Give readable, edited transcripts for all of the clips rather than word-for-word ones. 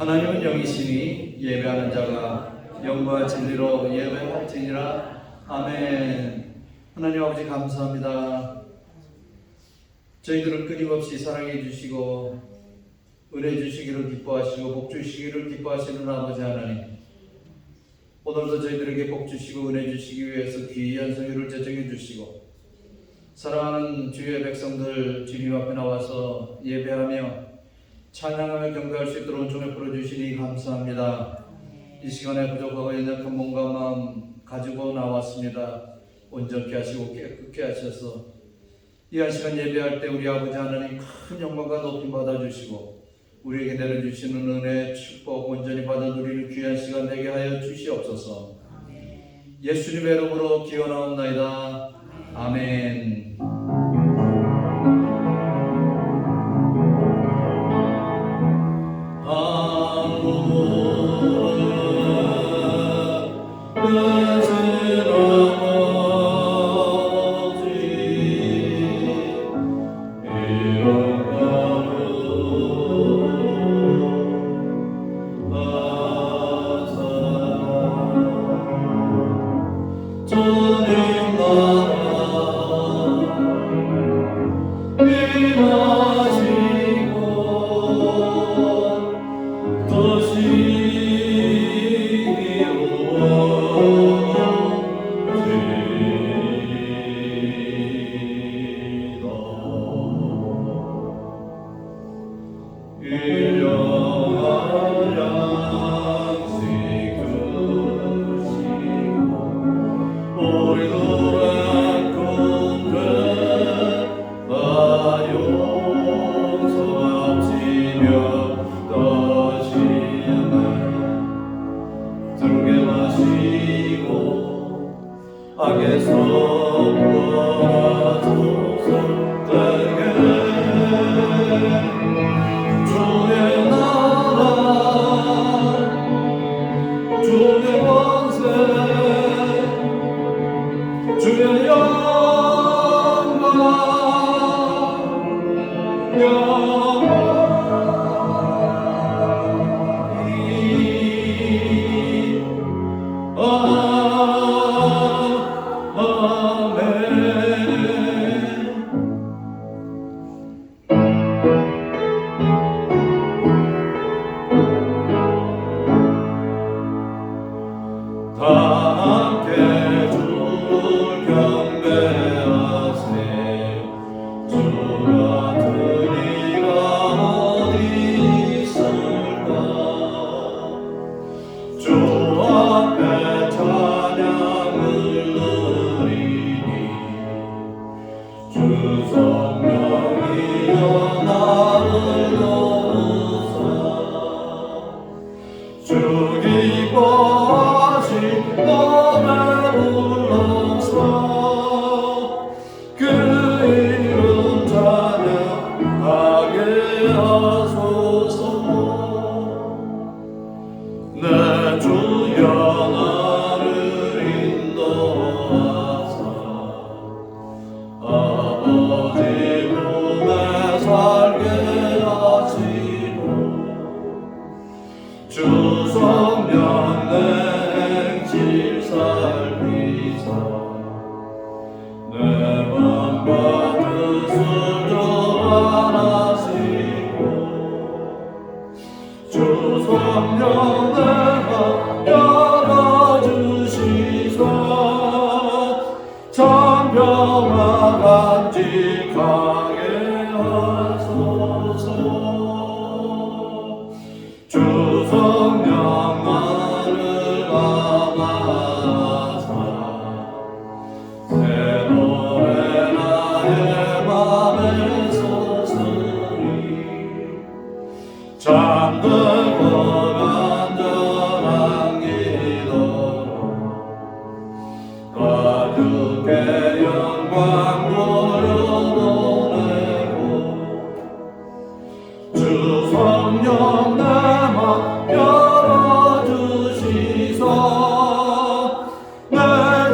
하나님은 영이시니 예배하는 자가 영과 진리로 예배할지니라. 아멘. 하나님 아버지 감사합니다. 저희들을 끊임없이 사랑해 주시고 은혜 주시기를 기뻐하시고 복 주시기를 기뻐하시는 아버지 하나님, 오늘도 저희들에게 복 주시고 은혜 주시기 위해서 귀한 성유를 제정해 주시고 사랑하는 주의 백성들 주님 앞에 나와서 예배하며 찬양하며 경배할 수 있도록 은총을 풀어주시니 감사합니다. 이 시간에 부족하고 연약한 몸과 마음 가지고 나왔습니다. 온전케 하시고 깨끗게 하셔서 이 한 시간 예배할 때 우리 아버지 하나님 큰 영광과 높임 받아주시고 우리에게 내려주시는 은혜, 축복 온전히 받아 누리는 귀한 시간 되게 하여 주시옵소서. 예수님의 이름으로 기원하옵나이다. 아멘. 내 주여 주 성령 내 행실 살피사 내 맘과 뜻을 전하시고 주 성령 내가 열어주시사 참병아 간직하게 하소서. 주 성령 나를 감하사 새 노래 나의 맘에 솟으리 잠들고 간절한 기도로 가득히 영광 돌려보내고 주 성령 내 맘 열어주시사 내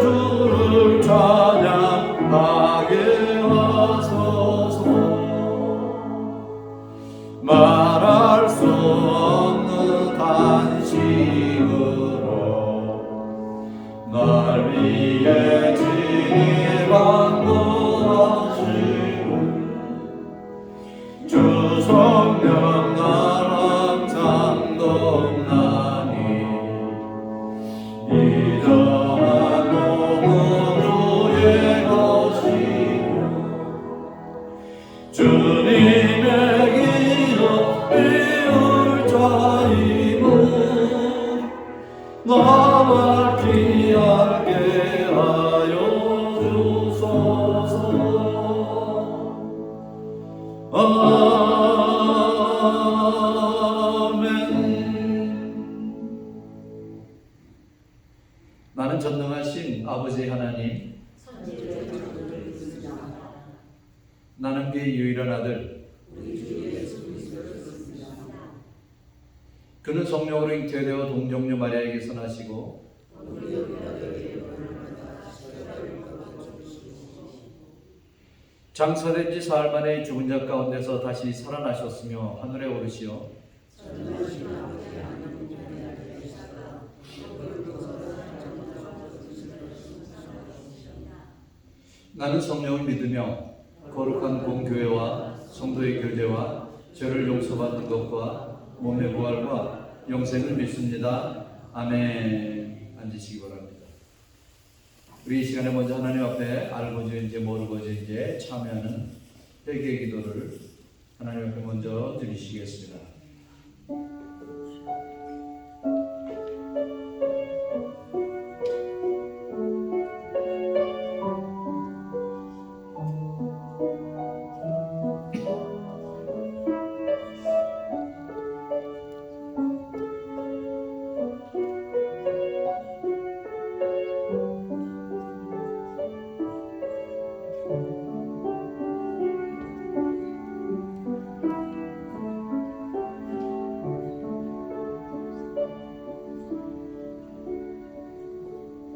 주를 찬양하게 하소서. 말할 수 없는 간식으로 날 위해 진입한것이고 주 성령 날 항상 동나니 이전한 몸은 주의 것이고 주님의 기도 비울 자임은 나만 귀하게 하여 주소서. 아멘. 나는 전능하신 아버지 하나님, 나는 그의 유일한 아들, 그는 성령으로 잉태되어 동정녀 마리아에게서 나시고 장사된 지 사흘 만에 죽은 자 가운데서 다시 살아나셨으며 하늘에 오르시어 나는 성령을 믿으며 거룩한 공교회와 성도의 교제와 죄를 용서받는 것과 몸의 부활과 영생을 믿습니다. 아멘. 앉으시기 바랍니다. 우리 이 시간에 먼저 하나님 앞에 알고지인지 모르고지인지 참여하는 회개 기도를 하나님 앞에 먼저 드리시겠습니다.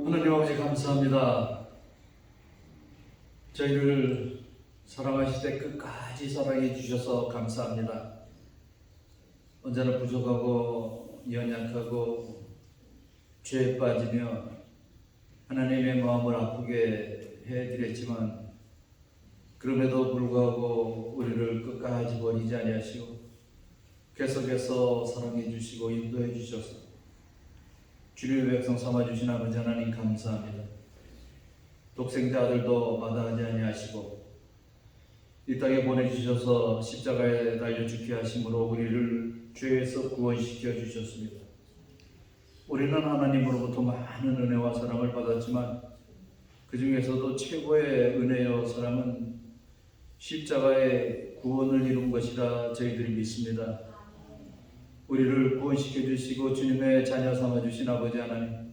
하나님 아버지 감사합니다. 저희를 사랑하실 때 끝까지 사랑해 주셔서 감사합니다. 언제나 부족하고 연약하고 죄에 빠지며 하나님의 마음을 아프게 해드렸지만 그럼에도 불구하고 우리를 끝까지 버리지 아니하시고 계속해서 사랑해 주시고 인도해 주셔서 주님의 백성 삼아주신 아버지 하나님 감사합니다. 독생자 아들도 마다하지 아니하시고 이 땅에 보내주셔서 십자가에 달려 죽게 하심으로 우리를 죄에서 구원시켜 주셨습니다. 우리는 하나님으로부터 많은 은혜와 사랑을 받았지만 그 중에서도 최고의 은혜요 사랑은 십자가의 구원을 이룬 것이라 저희들이 믿습니다. 우리를 구원시켜 주시고 주님의 자녀 삼아 주신 아버지 하나님,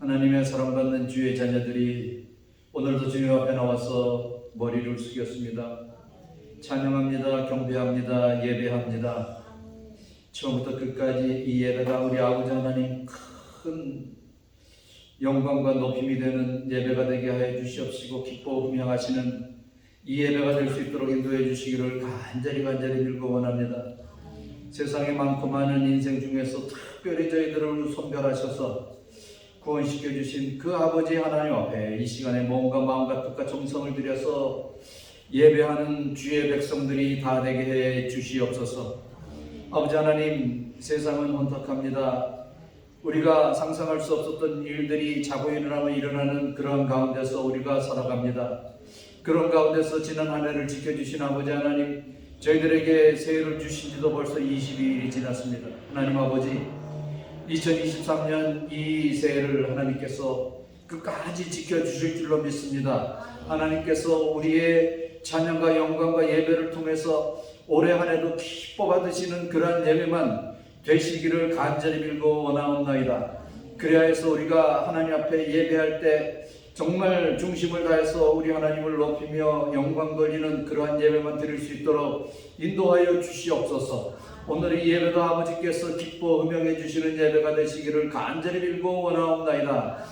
하나님의 사랑받는 주의 자녀들이 오늘도 주님 앞에 나와서 머리를 숙였습니다. 찬양합니다. 경배합니다. 예배합니다. 처음부터 끝까지 이 예배가 우리 아버지 하나님 큰 영광과 높임이 되는 예배가 되게 하여 주시옵시고 기뻐 음향하시는 이 예배가 될 수 있도록 인도해 주시기를 간절히 간절히 빌고 원합니다. 세상에 많고 많은 인생 중에서 특별히 저희들을 선별하셔서 구원시켜 주신 그 아버지 하나님 앞에 이 시간에 몸과 마음과 뜻과 정성을 들여서 예배하는 주의 백성들이 다 되게 해 주시옵소서. 아버지 하나님, 세상은 혼탁합니다. 우리가 상상할 수 없었던 일들이 자고 일어나면 일어나는 그런 가운데서 우리가 살아갑니다. 그런 가운데서 지난 한 해를 지켜주신 아버지 하나님, 저희들에게 새해를 주신 지도 벌써 22일이 지났습니다. 하나님 아버지, 2023년 이 새해를 하나님께서 끝까지 지켜주실 줄로 믿습니다. 하나님께서 우리의 찬양과 영광과 예배를 통해서 올해 한 해도 기뻐 받으시는 그러한 예배만 되시기를 간절히 빌고 원하옵나이다. 그래야 해서 우리가 하나님 앞에 예배할 때 정말 중심을 다해서 우리 하나님을 높이며 영광 돌리는 그러한 예배만 드릴 수 있도록 인도하여 주시옵소서. 오늘의 예배도 아버지께서 기뻐 음영해 주시는 예배가 되시기를 간절히 빌고 원하옵나이다.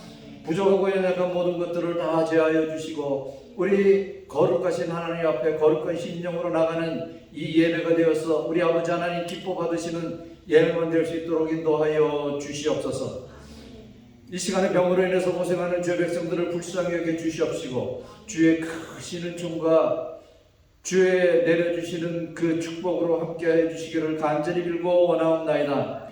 부족하고 연약한 모든 것들을 다 제하여 주시고 우리 거룩하신 하나님 앞에 거룩한 심령으로 나가는 이 예배가 되어서 우리 아버지 하나님 기뻐 받으시는 예배만 될 수 있도록 인도하여 주시옵소서. 이 시간에 병으로 인해서 고생하는 주의 백성들을 불쌍히 여겨 주시옵시고 주의 크신 은총과 주의 내려주시는 그 축복으로 함께해 주시기를 간절히 빌고 원하옵나이다.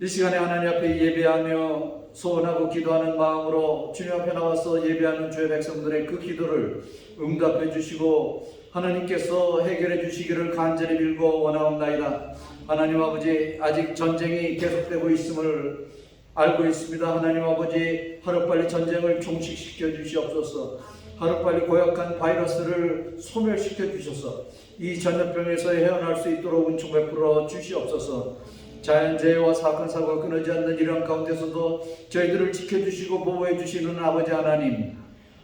이 시간에 하나님 앞에 예배하며 소원하고 기도하는 마음으로 주님 앞에 나와서 예배하는 주의 백성들의 그 기도를 응답해 주시고 하나님께서 해결해 주시기를 간절히 빌고 원하옵나이다. 하나님 아버지, 아직 전쟁이 계속되고 있음을 알고 있습니다. 하나님 아버지, 하루빨리 전쟁을 종식시켜 주시옵소서. 하루빨리 고약한 바이러스를 소멸시켜 주셔서 이 전염병에서 헤어날 수 있도록 은총 베풀어 주시옵소서. 자연재해와 사건 사고가 끊어지지 않는 이런 가운데서도 저희들을 지켜주시고 보호해 주시는 아버지 하나님,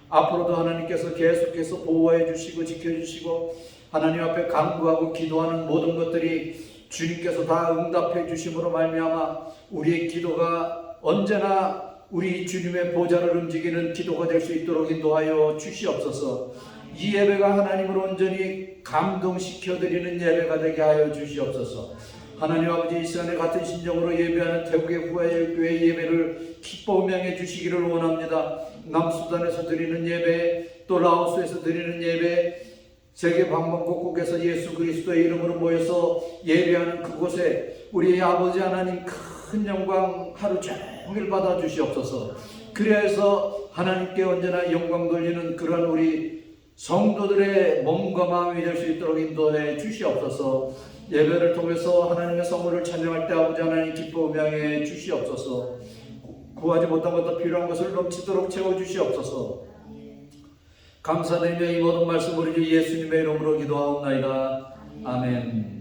앞으로도 하나님께서 계속해서 보호해 주시고 지켜주시고 하나님 앞에 간구하고 기도하는 모든 것들이 주님께서 다 응답해 주심으로 말미암아 우리의 기도가 언제나 우리 주님의 보좌를 움직이는 기도가 될 수 있도록 인도하여 주시옵소서. 이 예배가 하나님을 온전히 감동시켜드리는 예배가 되게 하여 주시옵소서. 하나님 아버지, 이 시간에 같은 심정으로 예배하는 태국의 후회교회 예배를 기뻐 음양해 주시기를 원합니다. 남수단에서 드리는 예배, 또 라오스에서 드리는 예배, 세계 방방곡곡에서 예수 그리스도의 이름으로 모여서 예배하는 그곳에 우리 아버지 하나님 큰 영광 하루 종일 받아 주시옵소서. 그래서 하나님께 언제나 영광 돌리는 그런 우리 성도들의 몸과 마음이 될 수 있도록 인도해 주시옵소서. 예배를 통해서 하나님의 성물을 찬양할 때 아버지 하나님 기뻐 음양해 주시옵소서. 구하지 못한 것도 필요한 것을 넘치도록 채워 주시옵소서. 감사드리며 이 모든 말씀 우리 주 예수님의 이름으로 기도하옵나이다. 아멘.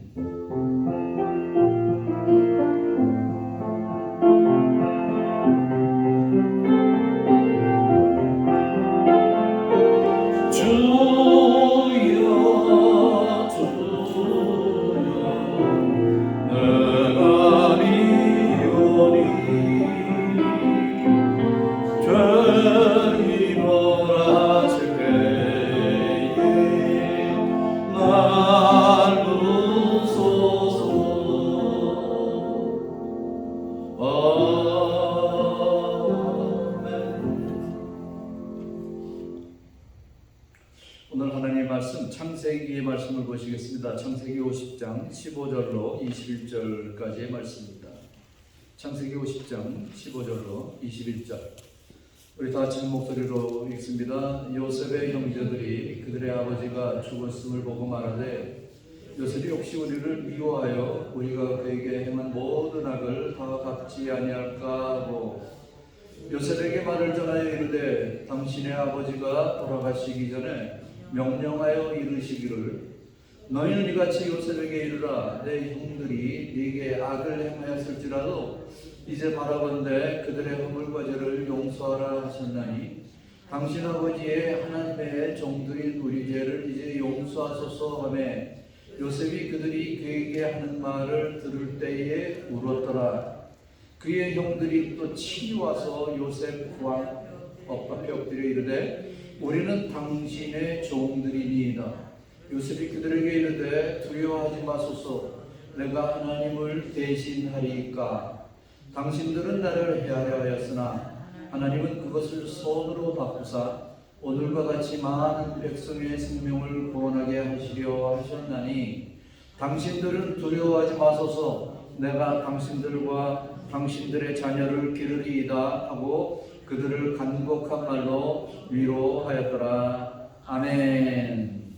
오늘 하나님의 말씀 창세기의 말씀을 보시겠습니다. 창세기 50장 15절로 21절까지의 말씀입니다. 창세기 50장 15절로 21절. 우리 다 같이 한 목소리로 읽습니다. 요셉의 형제들이 그들의 아버지가 죽었음을 보고 말하되 요셉이 혹시 우리를 미워하여 우리가 그에게 행한 모든 악을 다 갚지 아니할까 하고 요셉에게 말을 전하여 이르되 당신의 아버지가 돌아가시기 전에 명령하여 이르시기를 너희는 이같이 요셉에게 이르라 내 형들이 네게 악을 행하였을지라도 이제 바라건대 그들의 허물과 죄를 용서하라 하셨나니 당신 아버지의 하나님의 종들인 우리 죄를 이제 용서하소서 하며 요셉이 그들이 그에게 하는 말을 들을 때에 울었더라. 그의 형들이 또 친히 와서 요셉 앞에 엎드려 이르되 우리는 당신의 종들이니이다. 요셉이 그들에게 이르되 두려워하지 마소서 내가 하나님을 대신하리까? 당신들은 나를 해하려 하였으나 하나님은 그것을 선으로 바꾸사 오늘과 같이 많은 백성의 생명을 구원하게 하시려 하셨나니 당신들은 두려워하지 마소서. 내가 당신들과 당신들의 자녀를 기르리이다 하고 그들을 간곡한 말로 위로하였더라. 아멘.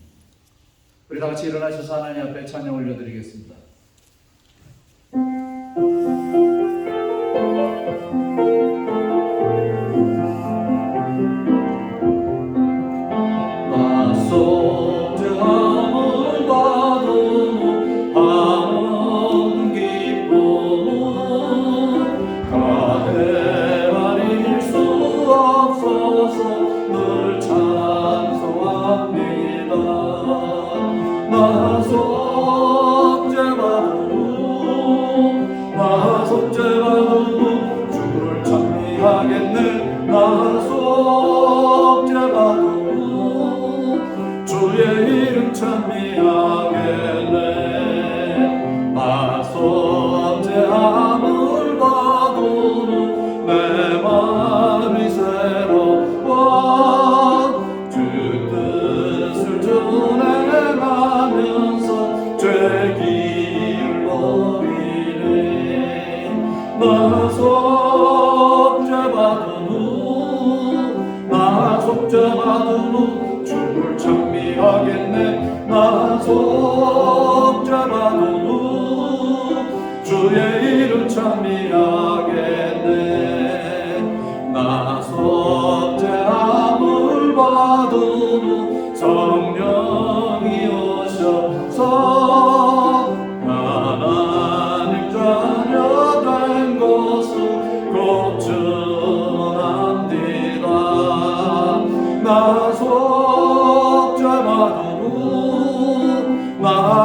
우리 다 같이 일어나셔서 하나님 앞에 찬양 올려드리겠습니다. 속죄받은 후 주를 찬미하겠네. 나 속죄받은 후 주의 이름 찬미하겠네. 나 속죄함을 받은 후 성령이 오셔서 하나님 자녀 된 것을 곧 증언합니다. 나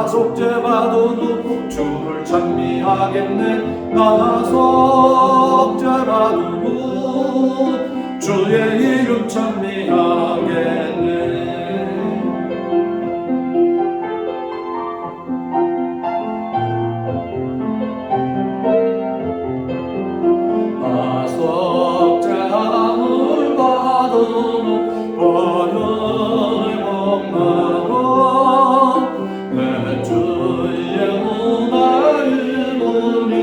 속죄받은 후 주를 찬미하겠네. 나 속죄받은 후 주의 이름 찬미하겠네. 나 속죄함을 받은 후 번영을 공하고 내 주의 은혜를 보니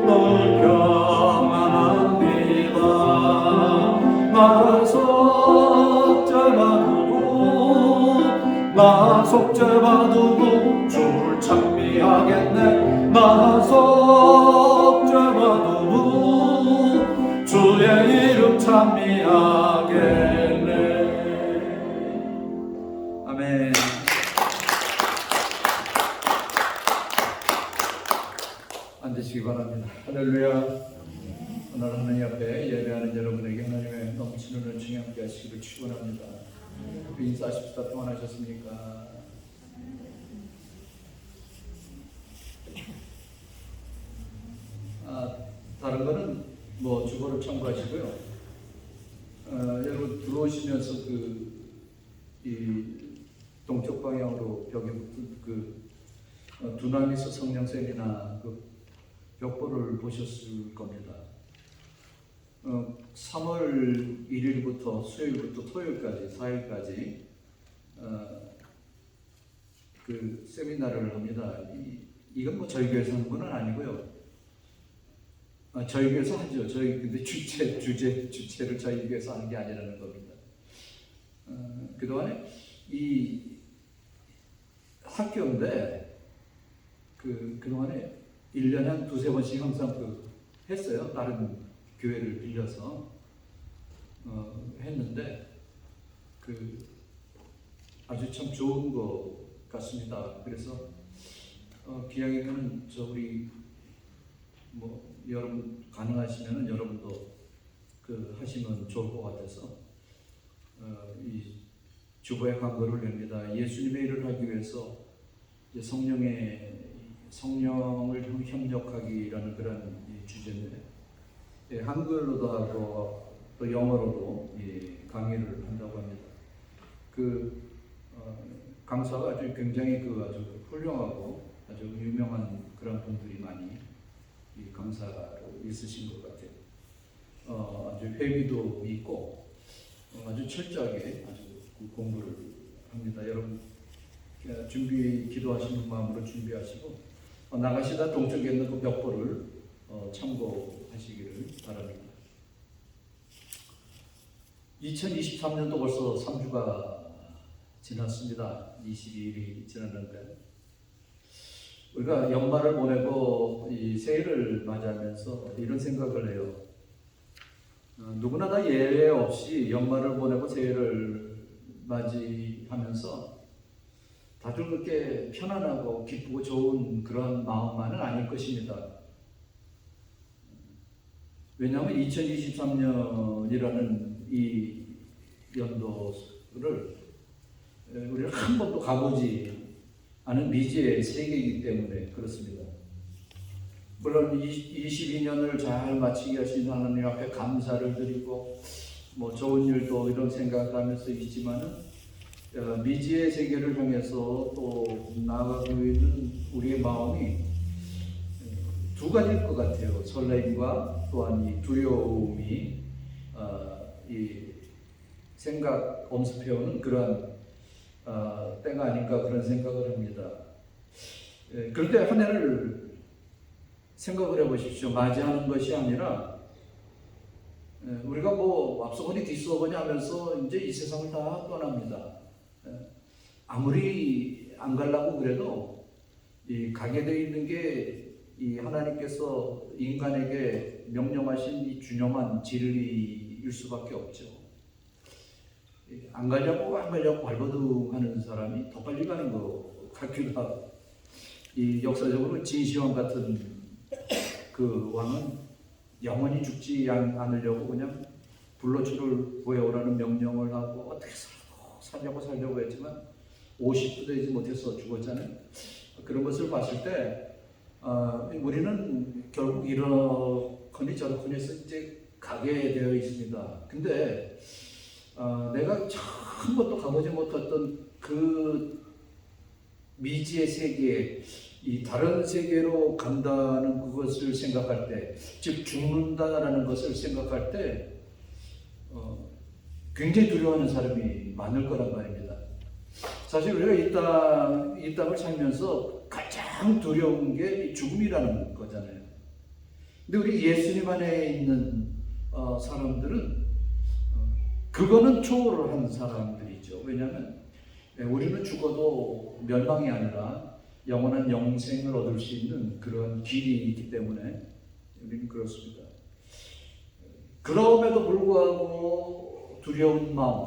늘 평안합니다. 나 속죄받은 후 주를 찬미하겠네. 나 속죄받은 후 주의 이름 찬미하겠네. 아멘. 앉으시기 바랍니다. 할렐루야. 오늘 하나님 앞에 예배하는 여러분에게 하나님의 넘치는 은총이 함께 하시기를 축원합니다. 인사하십시다. 평안하셨습니까? 다른 거는 뭐 주보를 참고하시고요. 여러분 들어오시면서 이 동쪽 방향으로 벽에 붙은 두나미스 성령쌤이나 벽보를 보셨을 겁니다. 3월 1일부터 수요일부터 토요일까지 4일까지 그 세미나를 합니다. 이건 뭐 저희 교회에서 하는 건 아니고요. 저희 교회에서 하죠. 근데 주체를 저희 교회에서 하는 게 아니라는 겁니다. 그동안에 이 학교인데 그동안에 1년에 한 두세 번씩 항상 했어요. 다른 교회를 빌려서 했는데 아주 참 좋은 것 같습니다. 그래서 기왕이면 우리 뭐 여러분 가능하시면 여러분도 하시면 좋을 것 같아서 이 주보에 광고를 냅니다. 예수님의 일을 하기 위해서 이제 성령을 협력하기라는 그런 주제인데 한글로도 하고 또 영어로도 강의를 한다고 합니다. 강사가 아주 굉장히 아주 훌륭하고 아주 유명한 그런 분들이 많이 이 감사로 있으신 것 같아요. 아주 회비도 있고 아주 철저하게 아주 공부를 합니다. 여러분 기도하시는 마음으로 준비하시고 나가시다 동쪽에 있는 그 벽보를 참고하시기를 바랍니다. 2023년도 벌써 3주가 지났습니다. 22일이 지났는데 우리가 연말을 보내고 이 새해를 맞이하면서 이런 생각을 해요. 누구나 다 예외 없이 연말을 보내고 새해를 맞이하면서 다들 그렇게 편안하고 기쁘고 좋은 그런 마음만은 아닐 것입니다. 왜냐하면 2023년이라는 이 연도를 우리는 한 번도 가보지 않은 미지의 세계이기 때문에 그렇습니다. 물론 22년을 잘 마치게 하신 하나님 앞에 감사를 드리고 뭐 좋은 일도 이런 생각을 하면서 있지만은 미지의 세계를 향해서 또 나아가고 있는 우리의 마음이 두 가지일 것 같아요. 설렘과 또한 이 두려움이 이 생각 엄습해오는 그러한 때가 아닌가 그런 생각을 합니다. 그런데 한 해를 생각을 해보십시오. 맞이하는 것이 아니라 우리가 뭐 앞서거니 뒤서거니 하면서 이제 이 세상을 다 떠납니다. 아무리 안 가려고 그래도 이 가게 되어 있는 게 이 하나님께서 인간에게 명령하신 이 준엄한 진리일 수밖에 없죠. 안 가려고 발버둥하는 사람이 더 빨리 가는 것 같기도 하고, 이 역사적으로 진시황 같은 그 왕은 영원히 죽지 않으려고 그냥 불로초를 구해오라는 명령을 하고 어떻게 살려고 했지만 50도 되지 못해서 죽었잖아요. 그런 것을 봤을 때 우리는 결국 이러거니 저러거니 해서 이제 가게 되어 있습니다. 근데 내가 한 번도 가보지 못했던 그 미지의 세계, 이 다른 세계로 간다는 그것을 생각할 때, 즉 죽는다라는 것을 생각할 때 굉장히 두려워하는 사람이 많을 거란 말입니다. 사실 우리가 이 땅을 살면서 가장 두려운 게 죽음이라는 거잖아요. 근데 우리 예수님 안에 있는 사람들은 그거는 초월을 한 사람들이죠. 왜냐하면 우리는 죽어도 멸망이 아니라 영원한 영생을 얻을 수 있는 그런 길이 있기 때문에 우리는 그렇습니다. 그럼에도 불구하고 두려운 마음,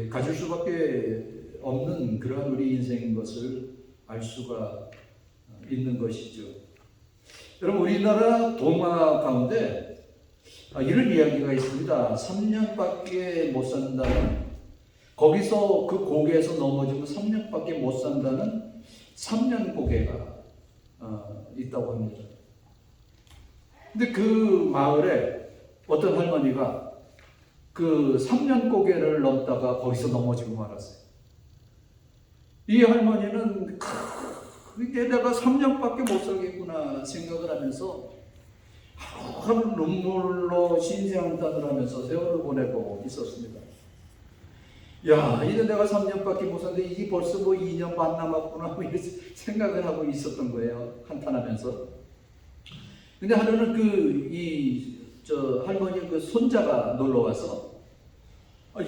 가질 수밖에 없는 그러한 우리 인생인 것을 알 수가 있는 것이죠. 여러분, 우리나라 동화 가운데 이런 이야기가 있습니다. 3년밖에 못 산다는, 거기서 그 고개에서 넘어지고 3년밖에 못 산다는 3년 고개가 있다고 합니다. 근데 그 마을에 어떤 할머니가 그 3년 고개를 넘다가 거기서 넘어지고 말았어요. 이 할머니는 이제 내가 3년밖에 못 살겠구나 생각을 하면서 하루 눈물로 신세한탄을 하면서 세월을 보내고 있었습니다. 야, 이제 내가 3년밖에 못 살는데 이게 벌써 뭐 2년 반 남았구나 뭐 이렇게 생각을 하고 있었던 거예요. 한탄하면서. 근데 하루는 할머니 그 손자가 놀러 와서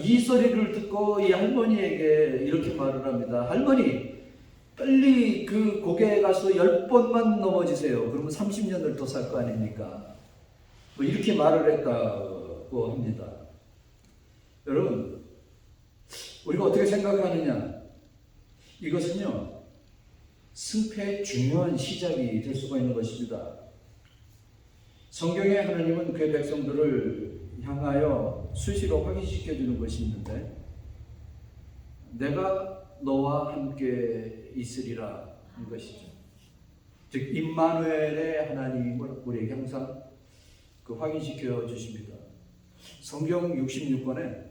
이 소리를 듣고 이 할머니에게 이렇게 말을 합니다. 할머니, 빨리 그 고개에 가서 10번만 넘어지세요. 그러면 30년을 더 살 거 아닙니까? 뭐 이렇게 말을 했다고 합니다. 여러분, 우리가 어떻게 생각하느냐? 이것은요, 승패의 중요한 시작이 될 수가 있는 것입니다. 성경에 하나님은 그의 백성들을 향하여 수시로 확인시켜주는 것이 있는데, 내가 너와 함께 있으리라 는 것이죠. 즉 임마누엘의 하나님을 우리에게 항상 그 확인시켜 주십니다. 성경 66권에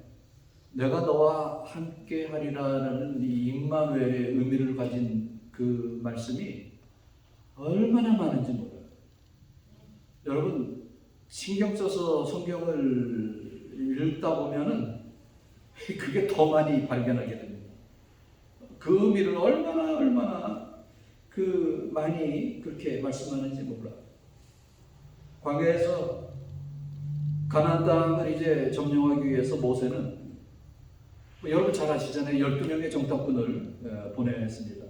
내가 너와 함께 하리라는 이 임마누엘의 의미를 가진 그 말씀이 얼마나 많은지 몰라요. 여러분 신경 써서 성경을 읽다 보면은 그게 더 많이 발견하게 됩니다. 그 의미를 얼마나 그 많이 그렇게 말씀하는지 몰라요. 광야에서 가나안 땅을 이제 점령하기 위해서 모세는 여러분 잘 아시잖아요. 12명의 정탐꾼을 보냈습니다.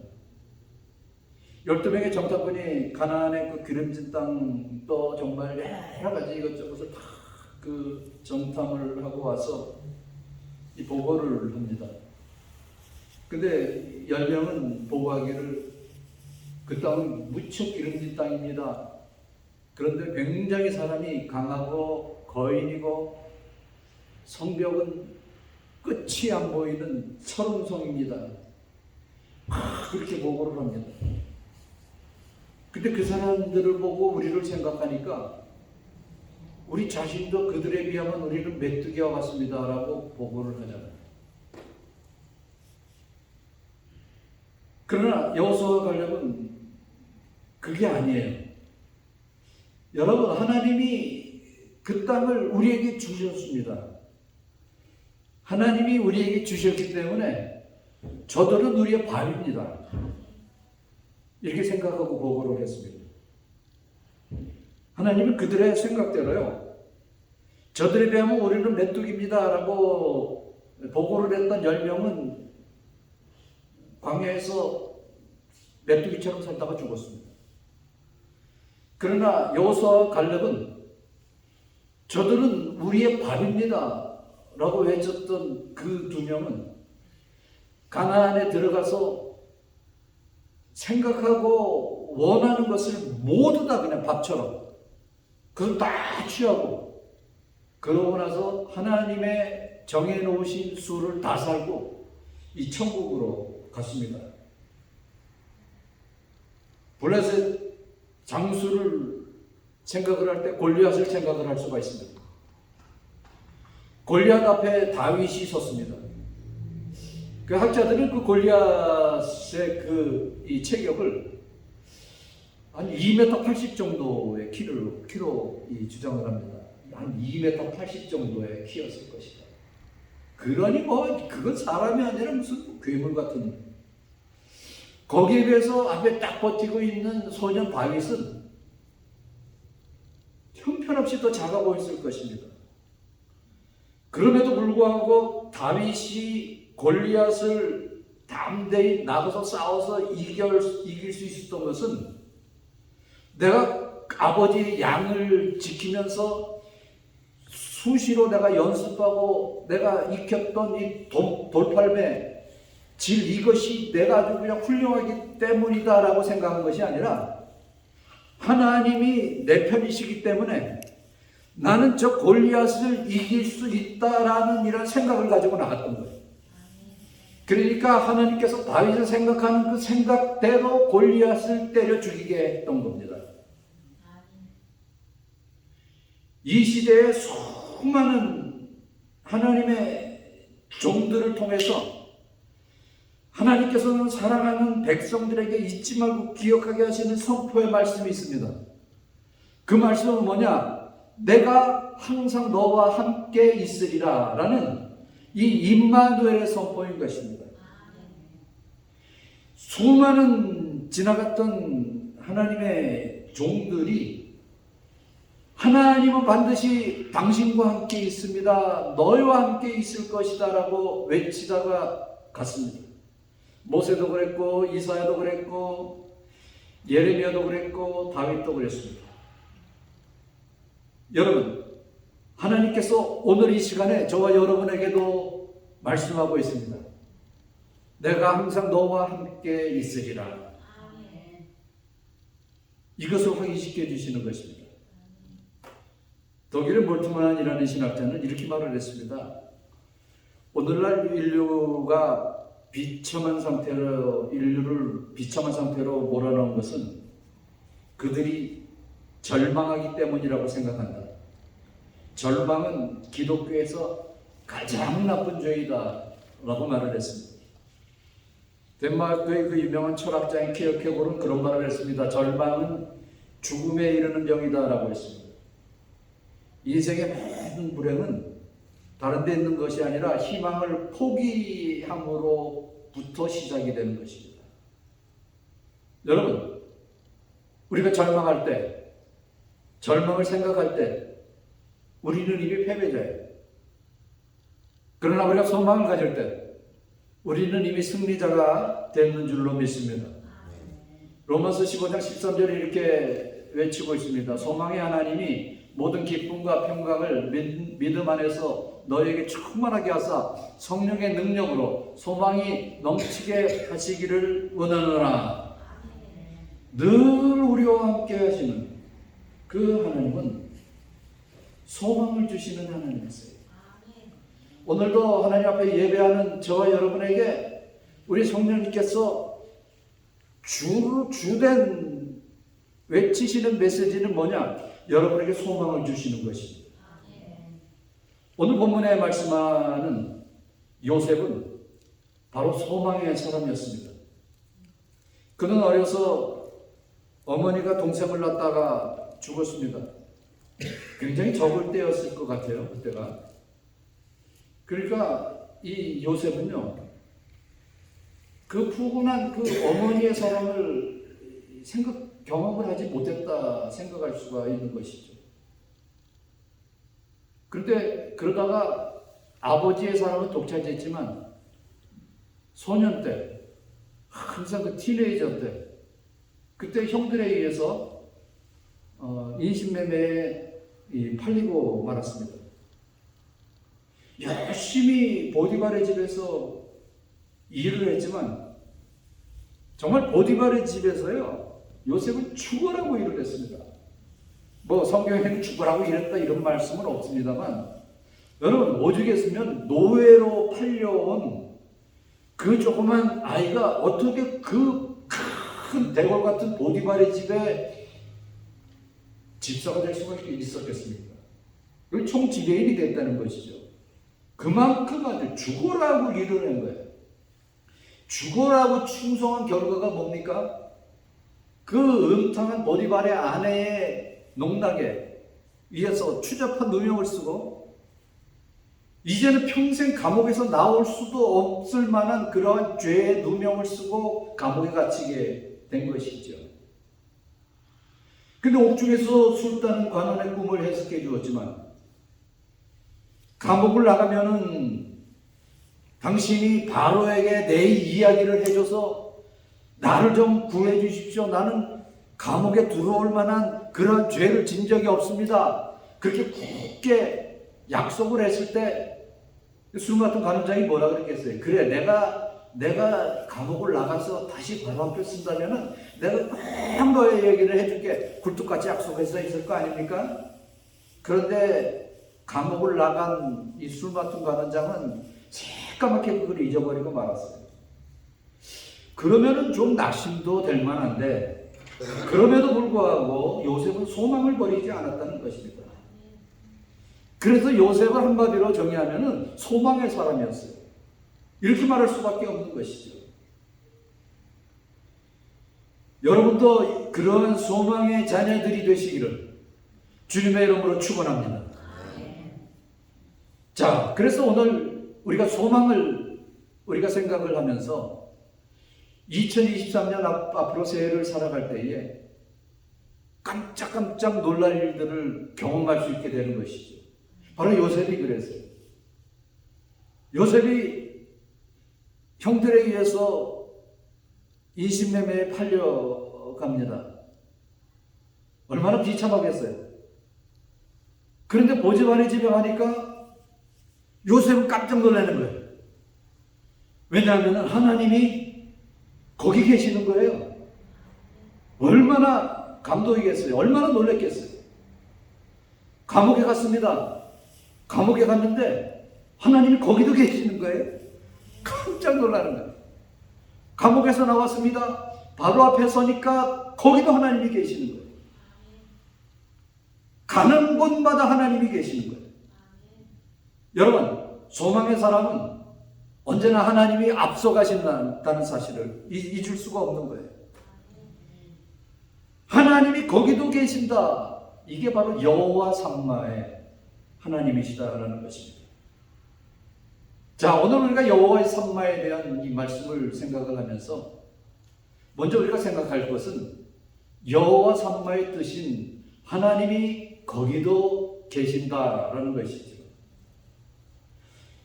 12명의 정탐꾼이 가나안의 그 기름진 땅 또 정말 여러 가지 이것저것을 다 그 정탐을 하고 와서 이 보고를 합니다. 근데 10명은 보고하기를 그 땅은 무척 기름진 땅입니다. 그런데 굉장히 사람이 강하고 거인이고 성벽은 끝이 안 보이는 철옹성입니다. 그렇게 보고를 합니다. 근데 그 사람들을 보고 우리를 생각하니까 우리 자신도 그들에 비하면 우리는 메뚜기와 같습니다 라고 보고를 하잖아요. 그러나 여호수아와 갈렙은 그게 아니에요. 여러분 하나님이 그 땅을 우리에게 주셨습니다. 하나님이 우리에게 주셨기 때문에 저들은 우리의 밥입니다. 이렇게 생각하고 보고를 했습니다. 하나님은 그들의 생각대로요. 저들에 비하면 우리는 메뚜기입니다 라고 보고를 했던 10명은 광야에서 메뚜기처럼 살다가 죽었습니다. 그러나 여호수아와 갈렙은 저들은 우리의 밥입니다 라고 외쳤던 그 2명은 가나안에 들어가서 생각하고 원하는 것을 모두 다 그냥 밥처럼 그걸 다 취하고 그러고 나서 하나님의 정해놓으신 수를 다 살고 이 천국으로 갔습니다. 블레셋 장수를 생각을 할 때 골리앗을 생각을 할 수가 있습니다. 골리앗 앞에 다윗이 섰습니다. 그 학자들은 그 골리앗의 이 체격을 한 2m 80 정도의 키로 주장을 합니다. 한 2m 80 정도의 키였을 것이다. 그러니 그건 사람이 아니라 무슨 괴물 같은. 거기에 비해서 앞에 딱 버티고 있는 소년 다윗은 형편없이 더 작아 보였을 것입니다. 그럼에도 불구하고 다윗이 골리앗을 담대히 나가서 싸워서 이길 수 있었던 것은 내가 아버지의 양을 지키면서 수시로 내가 연습하고 내가 익혔던 이 돌팔매 질 이것이 내가 아주 그냥 훌륭하기 때문이다라고 생각한 것이 아니라 하나님이 내 편이시기 때문에 나는 저 골리앗을 이길 수 있다라는 이런 생각을 가지고 나갔던 거예요. 그러니까 하나님께서 다윗을 생각하는 그 생각대로 골리앗을 때려 죽이게 했던 겁니다. 이 시대에 수많은 하나님의 종들을 통해서 하나님께서는 사랑하는 백성들에게 잊지 말고 기억하게 하시는 선포의 말씀이 있습니다. 그 말씀은 뭐냐? 내가 항상 너와 함께 있으리라 라는 이 임마누엘의 선포인 것입니다. 수많은 지나갔던 하나님의 종들이 하나님은 반드시 당신과 함께 있습니다. 너희와 함께 있을 것이다 라고 외치다가 갔습니다. 모세도 그랬고 이사야도 그랬고 예레미야도 그랬고 다윗도 그랬습니다. 여러분, 하나님께서 오늘 이 시간에 저와 여러분에게도 말씀하고 있습니다. 내가 항상 너와 함께 있으리라. 이것을 확인시켜 주시는 것입니다. 독일의 몰트만이라는 신학자는 이렇게 말을 했습니다. 오늘날 인류가 인류를 비참한 상태로 몰아넣은 것은 그들이 절망하기 때문이라고 생각한다. 절망은 기독교에서 가장 나쁜 죄이다 라고 말을 했습니다. 덴마크의 그 유명한 철학자인 키어케고르는 그런 말을 했습니다. 절망은 죽음에 이르는 병이다라고 했습니다. 인생의 모든 불행은 다른 데 있는 것이 아니라 희망을 포기함으로부터 시작이 되는 것입니다. 여러분, 우리가 절망할 때, 절망을 생각할 때 우리는 이미 패배자예요. 그러나 우리가 소망을 가질 때 우리는 이미 승리자가 되는 줄로 믿습니다. 로마서 15장 13절에 이렇게 외치고 있습니다. 소망의 하나님이 모든 기쁨과 평강을 믿음 안에서 너에게 충만하게 하사 성령의 능력으로 소망이 넘치게 하시기를 원하노라. 늘 우리와 함께 하시는 그 하나님은 소망을 주시는 하나님이세요. 오늘도 하나님 앞에 예배하는 저와 여러분에게 우리 성령님께서 주된 외치시는 메시지는 뭐냐? 여러분에게 소망을 주시는 것입니다. 오늘 본문에 말씀하는 요셉은 바로 소망의 사람이었습니다. 그는 어려서 어머니가 동생을 낳다가 죽었습니다. 굉장히 적을 때였을 것 같아요, 그때가. 그러니까 이 요셉은요, 그 푸근한 그 어머니의 사랑을 경험을 하지 못했다 생각할 수가 있는 것이죠. 그런데 그러다가 아버지의 사랑은 독차지했지만 소년 때, 항상 그 티네이저 때, 그때 형들에 의해서 인신매매에 팔리고 말았습니다. 열심히 보디발의 집에서 일을 했지만 정말 보디발의 집에서요, 요셉은 죽어라고 일을 했습니다. 뭐 성경에는 죽어라고 일했다 이런 말씀은 없습니다만, 여러분 오죽했으면 노예로 팔려온 그 조그만 아이가 어떻게 그 큰 대궐 같은 보디발의 집에 집사가 될 수가 있었겠습니까? 그 총지배인이 됐다는 것이죠. 그만큼 아주 죽어라고 일을 한 거예요. 죽어라고 충성한 결과가 뭡니까? 그 음탕한 보디발의 아내의 농락에 의해서 추잡한 누명을 쓰고 이제는 평생 감옥에서 나올 수도 없을 만한 그러한 죄의 누명을 쓰고 감옥에 갇히게 된 것이죠. 근데 옥중에서 술따는 관원의 꿈을 해석해 주었지만 감옥을 나가면은 당신이 바로에게 내 이야기를 해줘서 나를 좀 구해 주십시오. 나는 감옥에 들어올 만한 그런 죄를 진 적이 없습니다. 그렇게 굳게 약속을 했을 때 술 같은 관원장이 뭐라 그랬겠어요? 그래, 내가 감옥을 나가서 다시 바로 앞에 쓴다면은 내가 꼭 너의 얘기를 해줄게. 굴뚝같이 약속해서 있을 거 아닙니까? 그런데 감옥을 나간 이 술 맡은 관원장은 새까맣게 그걸 잊어버리고 말았어요. 그러면은 좀 낙심도 될 만한데, 그럼에도 불구하고 요셉은 소망을 버리지 않았다는 것입니다. 그래서 요셉을 한마디로 정의하면은 소망의 사람이었어요. 이렇게 말할 수밖에 없는 것이죠. 여러분도 그러한 소망의 자녀들이 되시기를 주님의 이름으로 축원합니다. 자, 그래서 오늘 우리가 소망을 우리가 생각을 하면서 2023년 앞으로 새해를 살아갈 때에 깜짝깜짝 놀랄 일들을 경험할 수 있게 되는 것이죠. 바로 요셉이 그랬어요. 요셉이 형들에 의해서 인신매매에 팔려갑니다. 얼마나 비참하겠어요. 그런데 보디발의 집에 가니까 요셉은 깜짝 놀라는 거예요. 왜냐하면 하나님이 거기 계시는 거예요. 얼마나 감동이겠어요. 얼마나 놀랐겠어요. 감옥에 갔습니다. 감옥에 갔는데 하나님이 거기도 계시는 거예요. 깜짝 놀라는 거예요. 감옥에서 나왔습니다. 바로 앞에 서니까 거기도 하나님이 계시는 거예요. 가는 곳마다 하나님이 계시는 거예요. 여러분, 소망의 사람은 언제나 하나님이 앞서가신다는 사실을 잊을 수가 없는 거예요. 하나님이 거기도 계신다. 이게 바로 여호와 삼마의 하나님이시다라는 것입니다. 자, 오늘 우리가 여호와의 삼마에 대한 이 말씀을 생각을 하면서 먼저 우리가 생각할 것은 여호와 삼마의 뜻인 하나님이 거기도 계신다라는 것이죠.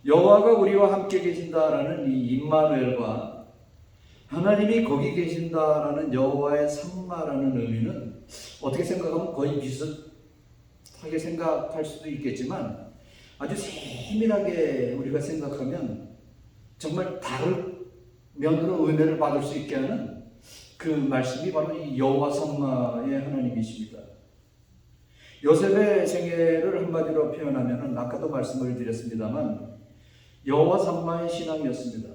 여호와가 우리와 함께 계신다라는 이 임마누엘과 하나님이 거기 계신다라는 여호와의 삼마라는 의미는 어떻게 생각하면 거의 비슷하게 생각할 수도 있겠지만 아주 세밀하게 우리가 생각하면 정말 다른 면으로 은혜를 받을 수 있게 하는 그 말씀이 바로 이 여호와 삼마의 하나님이십니다. 요셉의 생애를 한마디로 표현하면 아까도 말씀을 드렸습니다만 여호와 삼마의 신앙이었습니다.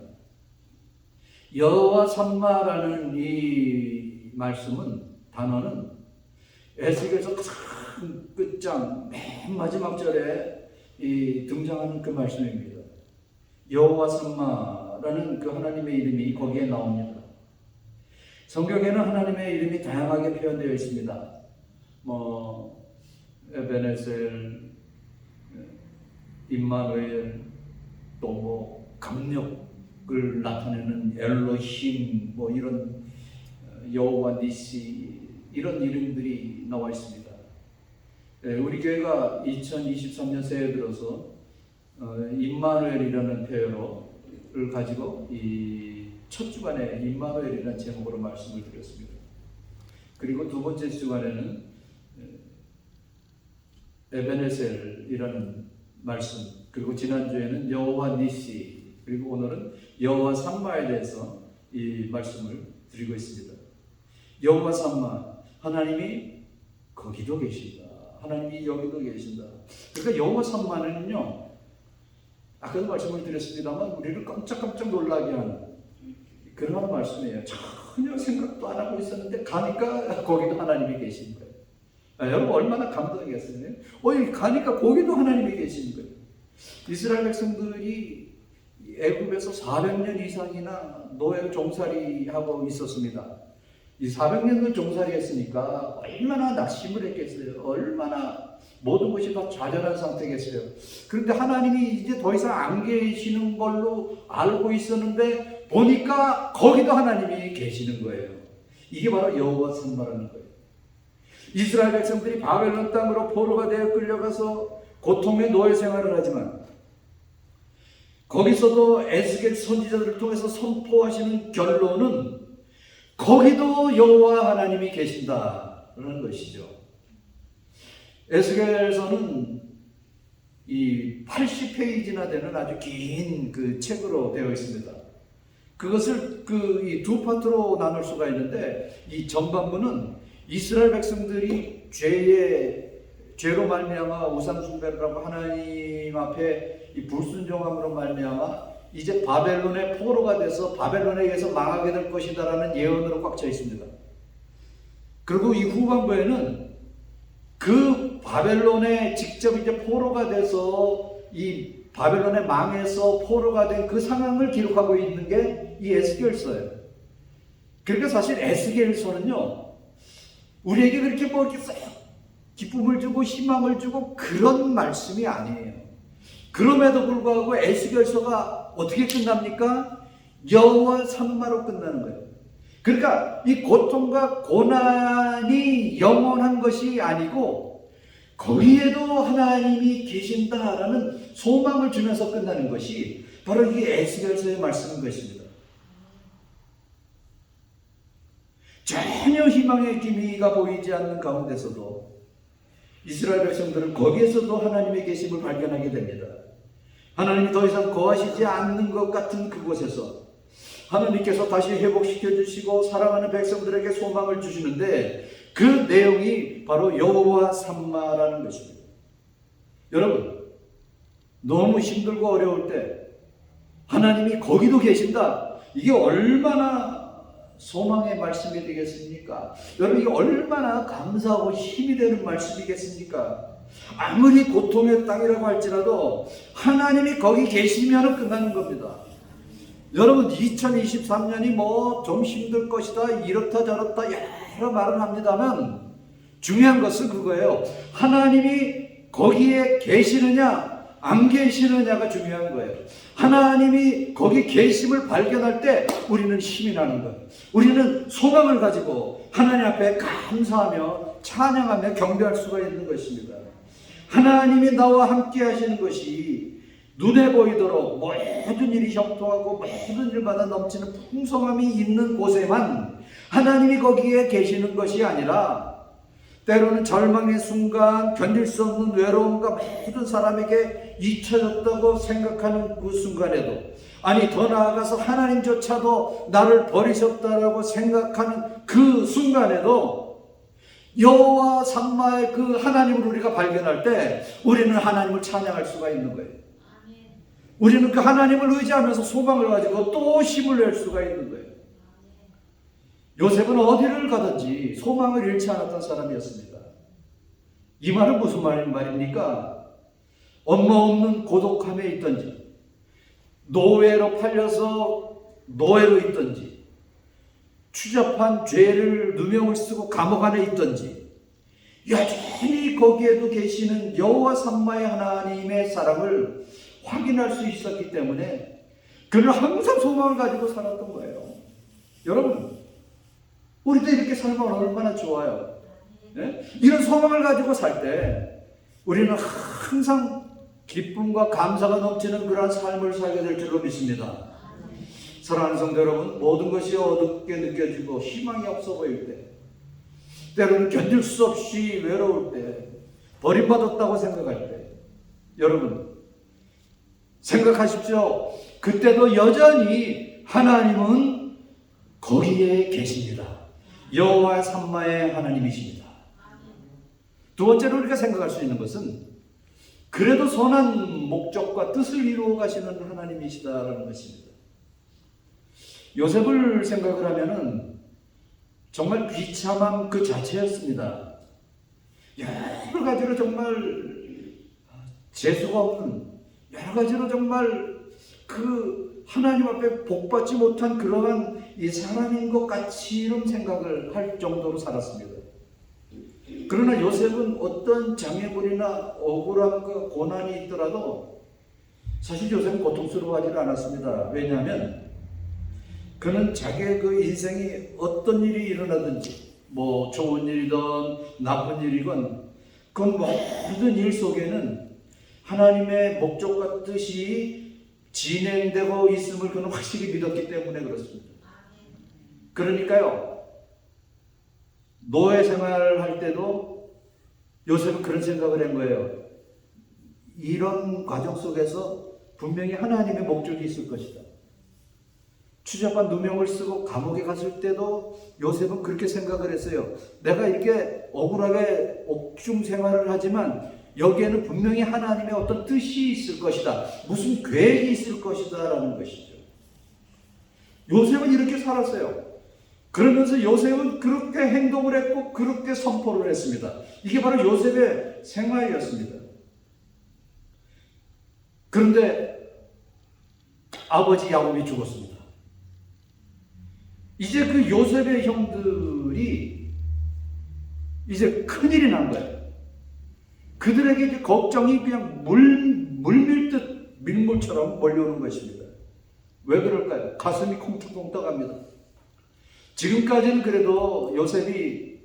여호와 삼마라는 이 단어는 에스겔서 가장 끝장 맨 마지막 절에 등장하는 그 말씀입니다. 여호와 삼마라는 그 하나님의 이름이 거기에 나옵니다. 성경에는 하나님의 이름이 다양하게 표현되어 있습니다. 에베네셀, 임마누엘, 또 강력을 나타내는 엘로힘, 이런 여호와 니시, 이런 이름들이 나와 있습니다. 우리 교회가 2023년 새해 들어서 임마누엘이라는 표현을 가지고 이 첫 주간에 임마누엘이라는 제목으로 말씀을 드렸습니다. 그리고 두 번째 주간에는 에베네셀이라는 말씀, 그리고 지난주에는 여호와 니시, 그리고 오늘은 여호와 삼마에 대해서 이 말씀을 드리고 있습니다. 여호와 삼마, 하나님이 거기도 계신다. 하나님이 여기도 계신다. 그러니까 여호와 삼마는요, 아까도 말씀을 드렸습니다만 우리를 깜짝깜짝 놀라게 하는 그런 말씀이에요. 전혀 생각도 안 하고 있었는데 가니까 거기도 하나님이 계신 거예요. 여러분 얼마나 감동이겠어요. 가니까 거기도 하나님이 계신 거예요. 이스라엘 백성들이 애굽에서 400년 이상이나 노예 종살이하고 있었습니다. 이 400년을 종살이했으니까 얼마나 낙심을 했겠어요. 얼마나 모든 것이 다 좌절한 상태겠어요. 그런데 하나님이 이제 더 이상 안 계시는 걸로 알고 있었는데 보니까 거기도 하나님이 계시는 거예요. 이게 바로 여호와 삼마라는 거예요. 이스라엘 백성들이 바벨론 땅으로 포로가 되어 끌려가서 고통의 노예 생활을 하지만 거기서도 에스겔 선지자들을 통해서 선포하시는 결론은 거기도 여호와 하나님이 계신다라는 것이죠. 에스겔서는 이 80페이지나 되는 아주 긴 그 책으로 되어 있습니다. 그것을 이 두 파트로 나눌 수가 있는데 이 전반부는 이스라엘 백성들이 죄로 말미암아 우상 숭배를 하고 하나님 앞에 이 불순종함으로 말미암아 이제 바벨론의 포로가 돼서 바벨론에 의해서 망하게 될 것이다라는 예언으로 꽉 차 있습니다. 그리고 이 후반부에는 그 바벨론에 직접 이제 포로가 돼서 이 바벨론에 망해서 포로가 된 그 상황을 기록하고 있는 게 이 에스겔서예요. 그러니까 사실 에스겔서는요, 우리에게 그렇게 이렇게 썩 기쁨을 주고 희망을 주고 그런 말씀이 아니에요. 그럼에도 불구하고 에스겔서가 어떻게 끝납니까? 여호와 삼마로 끝나는 거예요. 그러니까 이 고통과 고난이 영원한 것이 아니고 거기에도 하나님이 계신다라는 소망을 주면서 끝나는 것이 바로 이 에스겔서의 말씀인 것입니다. 전혀 희망의 기미가 보이지 않는 가운데서도 이스라엘 백성들은 거기에서도 하나님의 계심을 발견하게 됩니다. 하나님이 더 이상 거하시지 않는 것 같은 그곳에서 하나님께서 다시 회복시켜 주시고 사랑하는 백성들에게 소망을 주시는데 그 내용이 바로 여호와 삼마라는 것입니다. 여러분, 너무 힘들고 어려울 때 하나님이 거기도 계신다. 이게 얼마나 소망의 말씀이 되겠습니까? 여러분, 이게 얼마나 감사하고 힘이 되는 말씀이겠습니까? 아무리 고통의 땅이라고 할지라도 하나님이 거기 계시면 끝나는 겁니다. 여러분 2023년이 뭐 좀 힘들 것이다 이렇다 저렇다 여러 말을 합니다만 중요한 것은 그거예요. 하나님이 거기에 계시느냐 안 계시느냐가 중요한 거예요. 하나님이 거기 계심을 발견할 때 우리는 힘이 나는 거예요. 우리는 소망을 가지고 하나님 앞에 감사하며 찬양하며 경배할 수가 있는 것입니다. 하나님이 나와 함께 하시는 것이 눈에 보이도록 모든 일이 형통하고 모든 일마다 넘치는 풍성함이 있는 곳에만 하나님이 거기에 계시는 것이 아니라 때로는 절망의 순간 견딜 수 없는 외로움과 모든 사람에게 잊혀졌다고 생각하는 그 순간에도 아니 더 나아가서 하나님조차도 나를 버리셨다라고 생각하는 그 순간에도 여호와 삼마의 그 하나님을 우리가 발견할 때 우리는 하나님을 찬양할 수가 있는 거예요. 우리는 그 하나님을 의지하면서 소망을 가지고 또 힘을 낼 수가 있는 거예요. 요셉은 어디를 가든지 소망을 잃지 않았던 사람이었습니다. 이 말은 무슨 말입니까? 엄마 없는 고독함에 있든지 노예로 팔려서 노예로 있든지 추잡한 죄를 누명을 쓰고 감옥 안에 있든지 여전히 거기에도 계시는 여호와 삼마의 하나님의 사랑을 확인할 수 있었기 때문에 그는 항상 소망을 가지고 살았던 거예요. 여러분 우리도 이렇게 살면 얼마나 좋아요. 네? 이런 소망을 가지고 살 때 우리는 항상 기쁨과 감사가 넘치는 그러한 삶을 살게 될 줄로 믿습니다. 사랑하는 성도 여러분, 모든 것이 어둡게 느껴지고 희망이 없어 보일 때, 때로는 견딜 수 없이 외로울 때, 버림받았다고 생각할 때, 여러분 생각하십시오. 그때도 여전히 하나님은 거기에 계십니다. 여호와 삼마의 하나님이십니다. 두 번째로 우리가 생각할 수 있는 것은 그래도 선한 목적과 뜻을 이루어 가시는 하나님이시다라는 것입니다. 요셉을 생각을 하면은 정말 비참함 그 자체였습니다. 여러 가지로 정말 재수가 없는 여러 가지로 정말 그 하나님 앞에 복받지 못한 그러한 이 사람인 것 같이 이런 생각을 할 정도로 살았습니다. 그러나 요셉은 어떤 장애물이나 억울함과 고난이 있더라도 사실 요셉은 고통스러워하지 않았습니다. 왜냐하면 그는 자기의 그 인생이 어떤 일이 일어나든지 뭐 좋은 일이든 나쁜 일이건 그 모든 일 속에는 하나님의 목적과 뜻이 진행되고 있음을 그는 확실히 믿었기 때문에 그렇습니다. 그러니까요, 노예 생활을 할 때도 요셉은 그런 생각을 한 거예요. 이런 과정 속에서 분명히 하나님의 목적이 있을 것이다. 추잡한 누명을 쓰고 감옥에 갔을 때도 요셉은 그렇게 생각을 했어요. 내가 이렇게 억울하게 옥중 생활을 하지만 여기에는 분명히 하나님의 어떤 뜻이 있을 것이다. 무슨 계획이 있을 것이다 라는 것이죠. 요셉은 이렇게 살았어요. 그러면서 요셉은 그렇게 행동을 했고 그렇게 선포를 했습니다. 이게 바로 요셉의 생활이었습니다. 그런데 아버지 야곱이 죽었습니다. 이제 그 요셉의 형들이 이제 큰일이 난 거예요. 그들에게 이제 걱정이 그냥 물밀듯 밀물처럼 몰려오는 것입니다. 왜 그럴까요? 가슴이 콩떡콩 떠갑니다. 지금까지는 그래도 요셉이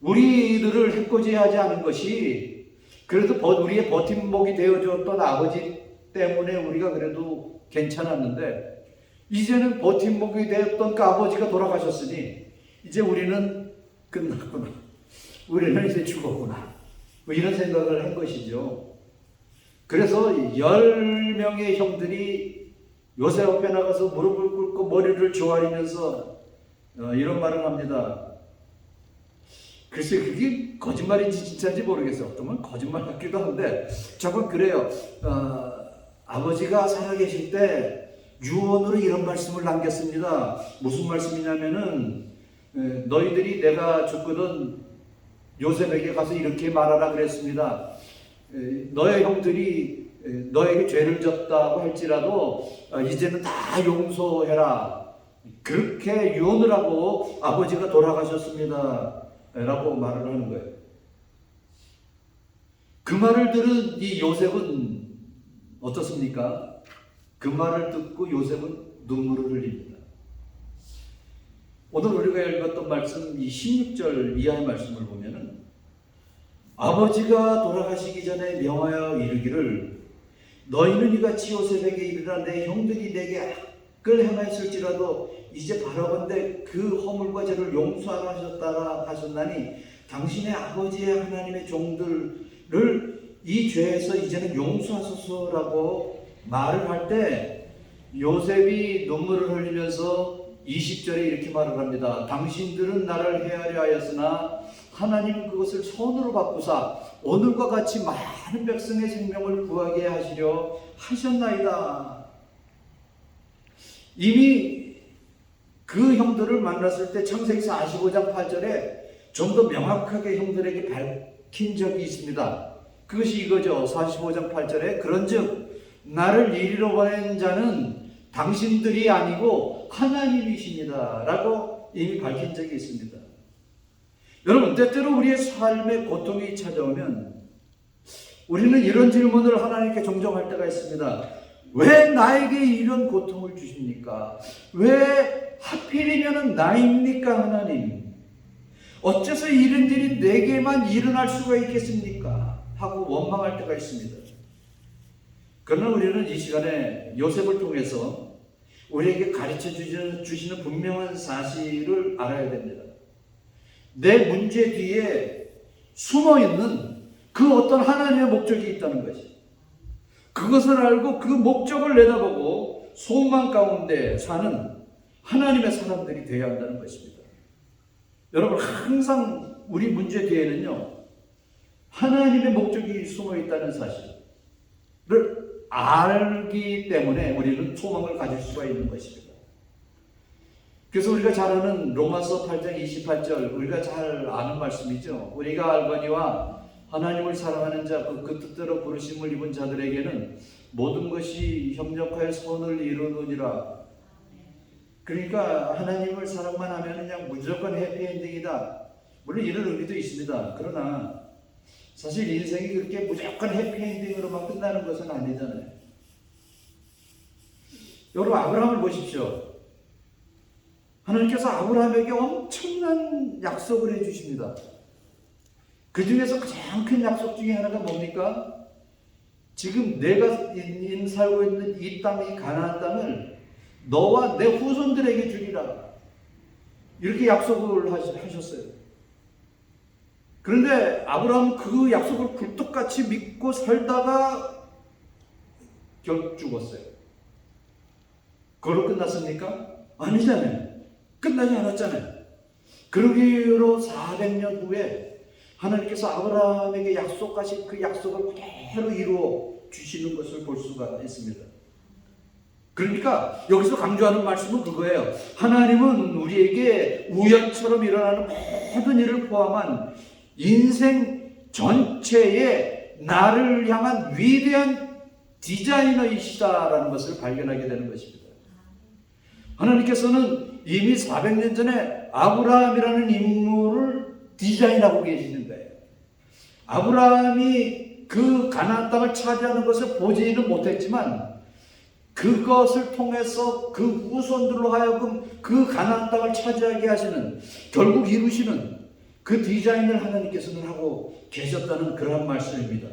우리들을 해코지하지 않은 것이 그래도 우리의 버팀목이 되어줬던 아버지 때문에 우리가 그래도 괜찮았는데 이제는 버팀목이 되었던 그 아버지가 돌아가셨으니 이제 우리는 끝났구나. 우리는 이제 죽었구나. 뭐 이런 생각을 한 것이죠. 그래서 10명의 형들이 요셉 앞에 나가서 무릎을 꿇고 머리를 조아리면서 이런 말을 합니다. 글쎄 그게 거짓말인지 진짜인지 모르겠어요. 어쩌면 거짓말 같기도 한데 저건 그래요. 아버지가 살아계실 때 유언으로 이런 말씀을 남겼습니다. 무슨 말씀이냐면은 너희들이 내가 죽거든 요셉에게 가서 이렇게 말하라 그랬습니다. 너의 형들이 너에게 죄를 졌다고 할지라도 이제는 다 용서해라. 그렇게 유언을 하고 아버지가 돌아가셨습니다. 라고 말을 하는 거예요. 그 말을 들은 이 요셉은 어떻습니까? 그 말을 듣고 요셉은 눈물을 흘립니다. 오늘 우리가 읽었던 말씀, 이 16절 이하의 말씀을 보면은 아버지가 돌아가시기 전에 명하여 이르기를 너희는 이같이 요셉에게 이르라 내 형들이 내게 악을 행하였을지라도 이제 바라건대 그 허물과 죄를 용서하셨다라 하셨나니 당신의 아버지의 하나님의 종들을 이 죄에서 이제는 용서하소서라고 말을 할 때 요셉이 눈물을 흘리면서 20절에 이렇게 말을 합니다. 당신들은 나를 해하려 하였으나 하나님은 그것을 선으로 바꾸사 오늘과 같이 많은 백성의 생명을 구하게 하시려 하셨나이다. 이미 그 형들을 만났을 때 창세기 45장 8절에 좀 더 명확하게 형들에게 밝힌 적이 있습니다. 그것이 이거죠. 45장 8절에 그런즉 나를 이리로 보낸 자는 당신들이 아니고 하나님이십니다. 라고 이미 밝힌 적이 있습니다. 여러분, 때때로 우리의 삶에 고통이 찾아오면 우리는 이런 질문을 하나님께 종종 할 때가 있습니다. 왜 나에게 이런 고통을 주십니까? 왜 하필이면 나입니까, 하나님? 어째서 이런 일이 내게만 일어날 수가 있겠습니까? 하고 원망할 때가 있습니다. 그러나 우리는 이 시간에 요셉을 통해서 우리에게 가르쳐 주시는 분명한 사실을 알아야 됩니다. 내 문제 뒤에 숨어있는 그 어떤 하나님의 목적이 있다는 것이. 그것을 알고 그 목적을 내다보고 소망 가운데 사는 하나님의 사람들이 되어야 한다는 것입니다. 여러분, 항상 우리 문제 뒤에는요, 하나님의 목적이 숨어있다는 사실을 알기 때문에 우리는 소망을 가질 수가 있는 것입니다. 그래서 우리가 잘 아는 로마서 8장 28절, 우리가 잘 아는 말씀이죠. 우리가 알거니와 하나님을 사랑하는 자, 그 뜻대로 부르심을 입은 자들에게는 모든 것이 협력하여 선을 이루느니라. 그러니까 하나님을 사랑만 하면 그냥 무조건 해피엔딩이다. 물론 이런 의미도 있습니다. 그러나 사실 인생이 그렇게 무조건 해피엔딩으로만 끝나는 것은 아니잖아요. 여러분, 아브라함을 보십시오. 하나님께서 아브라함에게 엄청난 약속을 해주십니다. 그 중에서 가장 큰 약속 중에 하나가 뭡니까? 지금 내가 살고 있는 이 땅, 이 가나안 땅을 너와 내 후손들에게 주리라. 이렇게 약속을 하셨어요. 그런데 아브라함은 그 약속을 굴뚝같이 믿고 살다가 결국 죽었어요. 그걸로 끝났습니까? 아니잖아요. 끝나지 않았잖아요. 그러기로 400년 후에 하나님께서 아브라함에게 약속하신 그 약속을 그대로 이루어 주시는 것을 볼 수가 있습니다. 그러니까 여기서 강조하는 말씀은 그거예요. 하나님은 우리에게 우연처럼 일어나는 모든 일을 포함한 인생 전체에 나를 향한 위대한 디자이너이시다라는 것을 발견하게 되는 것입니다. 하나님께서는 이미 400년 전에 아브라함이라는 인물을 디자인하고 계시는 거예요. 아브라함이 그 가나안 땅을 차지하는 것을 보지는 못했지만 그것을 통해서 그 후손들로 하여금 그 가나안 땅을 차지하게 하시는, 결국 이루시는 그 디자인을 하나님께서는 하고 계셨다는 그런 말씀입니다.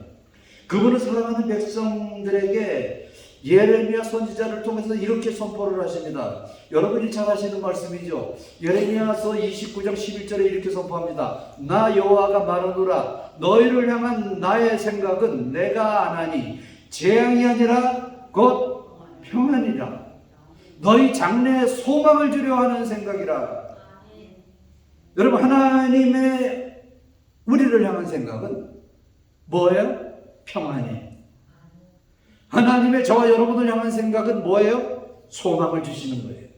그분은 사랑하는 백성들에게 예레미야 선지자를 통해서 이렇게 선포를 하십니다. 여러분이 잘 아시는 말씀이죠. 예레미야서 29장 11절에 이렇게 선포합니다. 나 여호와가 말하노라 너희를 향한 나의 생각은 내가 아나니 재앙이 아니라 곧 평안이라. 너희 장래에 소망을 주려 하는 생각이라. 여러분, 하나님의 우리를 향한 생각은 뭐예요? 평안이에요. 하나님의 저와 여러분을 향한 생각은 뭐예요? 소망을 주시는 거예요.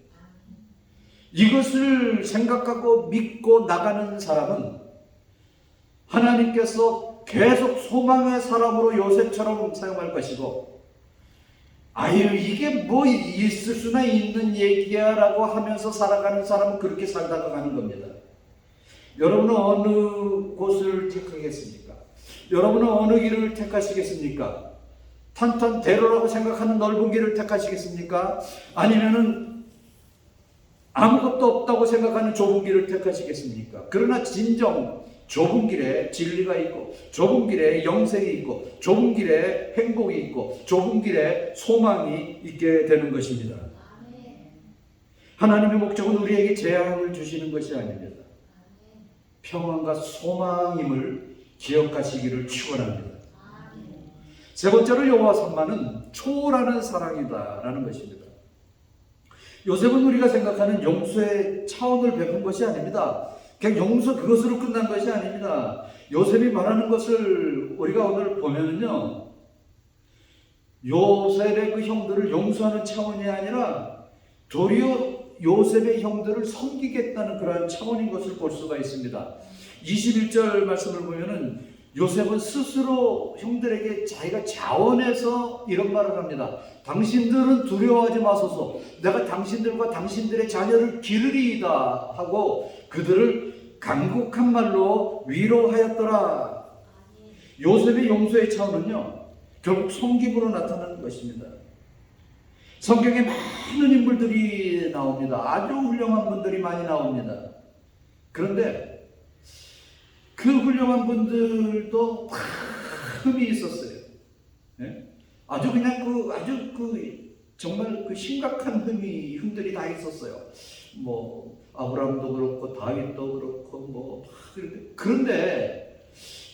이것을 생각하고 믿고 나가는 사람은 하나님께서 계속 소망의 사람으로 요셉처럼 사용할 것이고, 아유 이게 뭐 있을 수나 있는 얘기야 라고 하면서 살아가는 사람은 그렇게 살다가 가는 겁니다. 여러분은 어느 곳을 택하겠습니까? 여러분은 어느 길을 택하시겠습니까? 탄탄대로라고 생각하는 넓은 길을 택하시겠습니까? 아니면은 아무것도 없다고 생각하는 좁은 길을 택하시겠습니까? 그러나 진정 좁은 길에 진리가 있고, 좁은 길에 영생이 있고, 좁은 길에 행복이 있고, 좁은 길에 소망이 있게 되는 것입니다. 하나님의 목적은 우리에게 재앙을 주시는 것이 아닙니다. 평안과 소망임을 기억하시기를 축원합니다. 세 번째로 여호와 삼마는 초월하는 사랑이다라는 것입니다. 요셉은 우리가 생각하는 용서의 차원을 베푼 것이 아닙니다. 그냥 용서 그것으로 끝난 것이 아닙니다. 요셉이 말하는 것을 우리가 오늘 보면은요, 요셉의 그 형들을 용서하는 차원이 아니라 도리어 요셉의 형들을 섬기겠다는 그러한 차원인 것을 볼 수가 있습니다. 21절 말씀을 보면은 요셉은 스스로 형들에게 자기가 자원해서 이런 말을 합니다. 당신들은 두려워하지 마소서. 내가 당신들과 당신들의 자녀를 기르리이다 하고 그들을 간곡한 말로 위로하였더라. 요셉의 용서의 차원은요, 결국 섬김으로 나타나는 것입니다. 성경에 많은 인물들이 나옵니다. 아주 훌륭한 분들이 많이 나옵니다. 그런데 그 훌륭한 분들도 다 흠이 있었어요. 네? 아주 그냥 정말 심각한 흠들이 다 있었어요. 뭐 아브라함도 그렇고 다윗도 그렇고 그런데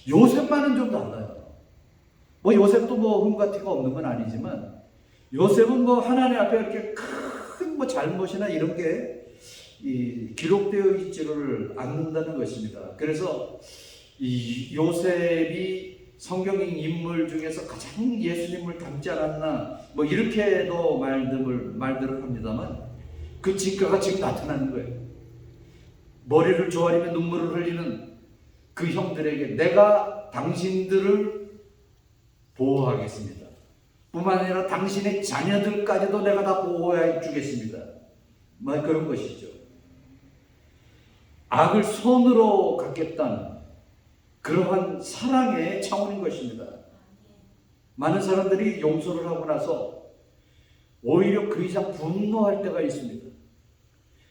요셉만은 좀 달라요. 뭐 요셉도 뭐 흠과 티가 없는 건 아니지만 요셉은 뭐 하나님 앞에 이렇게 큰 뭐 잘못이나 이런 게 기록되어 있지를 않는다는 것입니다. 그래서 이 요셉이 성경인 인물 중에서 가장 예수님을 닮지 않았나 뭐 이렇게도 말들을 합니다만 그 진가가 지금 나타나는 거예요. 머리를 조아리며 눈물을 흘리는 그 형들에게 내가 당신들을 보호하겠습니다. 뿐만 아니라 당신의 자녀들까지도 내가 다 보호해 주겠습니다. 뭐 그런 것이죠. 악을 손으로 갚겠다는 그러한 사랑의 차원인 것입니다. 많은 사람들이 용서를 하고 나서 오히려 그 이상 분노할 때가 있습니다.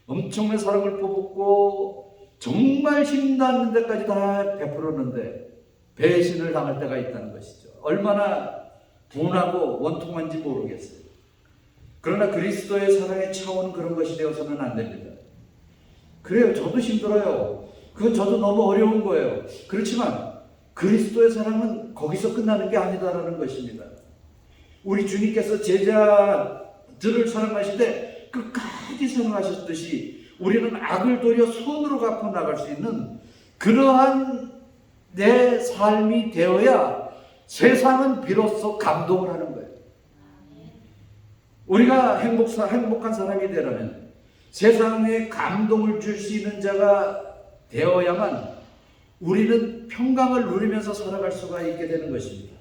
엄청난 사랑을 퍼붓고 정말 힘닿는 데까지 다 베풀었는데 배신을 당할 때가 있다는 것이죠. 얼마나 분하고 원통한지 모르겠어요. 그러나 그리스도의 사랑의 차원은 그런 것이 되어서는 안 됩니다. 그래요. 저도 힘들어요. 그건 저도 너무 어려운 거예요. 그렇지만 그리스도의 사랑은 거기서 끝나는 게 아니다라는 것입니다. 우리 주님께서 제자들을 사랑하실 때 끝까지 사랑하셨듯이 우리는 악을 도리어 손으로 갚아 나갈 수 있는 그러한 내 삶이 되어야 세상은 비로소 감동을 하는 거예요. 우리가 행복한 사람이 되려면 세상에 감동을 줄 수 있는 자가 되어야만 우리는 평강을 누리면서 살아갈 수가 있게 되는 것입니다.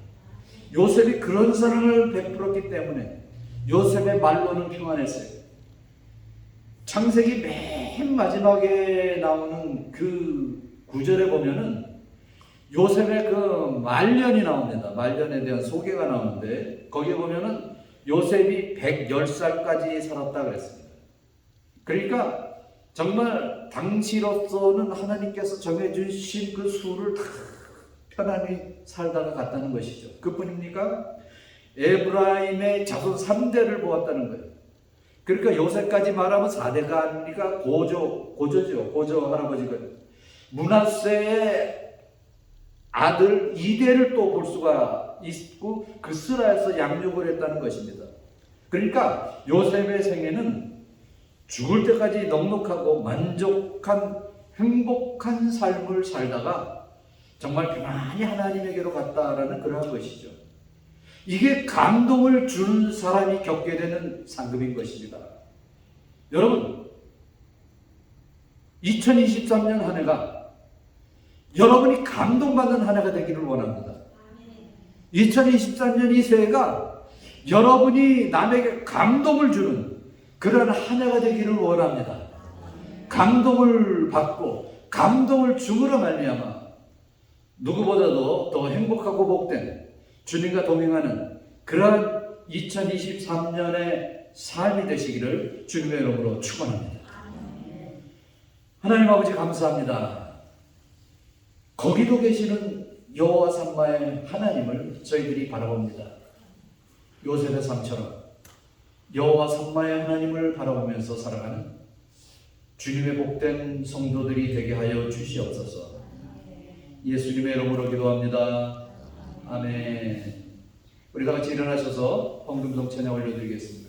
요셉이 그런 사랑을 베풀었기 때문에 요셉의 말로는 평안했어요. 창세기 맨 마지막에 나오는 그 구절에 보면은 요셉의 그 말년이 나옵니다. 말년에 대한 소개가 나오는데 거기에 보면은 요셉이 110살까지 살았다 그랬습니다. 그러니까 정말 당시로서는 하나님께서 정해주신 그 수를 다 편안히 살다가 갔다는 것이죠. 그뿐입니까? 에브라임의 자손 3대를 보았다는 거예요. 그러니까 요셉까지 말하면 4대가 아닙니까? 고조죠. 고조 할아버지거든요. 므낫세의 아들 2대를 또 볼 수가 있고 그 스라에서 양육을 했다는 것입니다. 그러니까 요셉의 생애는 죽을 때까지 넉넉하고 만족한 행복한 삶을 살다가 정말 편안히 하나님에게로 갔다라는 그러한 것이죠. 이게 감동을 주는 사람이 겪게 되는 상급인 것입니다. 여러분, 2023년 한 해가 여러분이 감동받는 한 해가 되기를 원합니다. 2023년 이 새해가 여러분이 남에게 감동을 주는 그런 한 해가 되기를 원합니다. 감동을 받고 감동을 줌으로 말미암아 누구보다도 더 행복하고 복된 주님과 동행하는 그러한 2023년의 삶이 되시기를 주님의 이름으로 축원합니다. 하나님 아버지 감사합니다. 거기도 계시는 여호와 삼마의 하나님을 저희들이 바라봅니다. 요셉의 삶처럼 여호와 삼마의 하나님을 바라보면서 살아가는 주님의 복된 성도들이 되게 하여 주시옵소서. 예수님의 이름으로 기도합니다. 아멘. 우리 다 같이 일어나셔서 헌금송 찬양 올려드리겠습니다.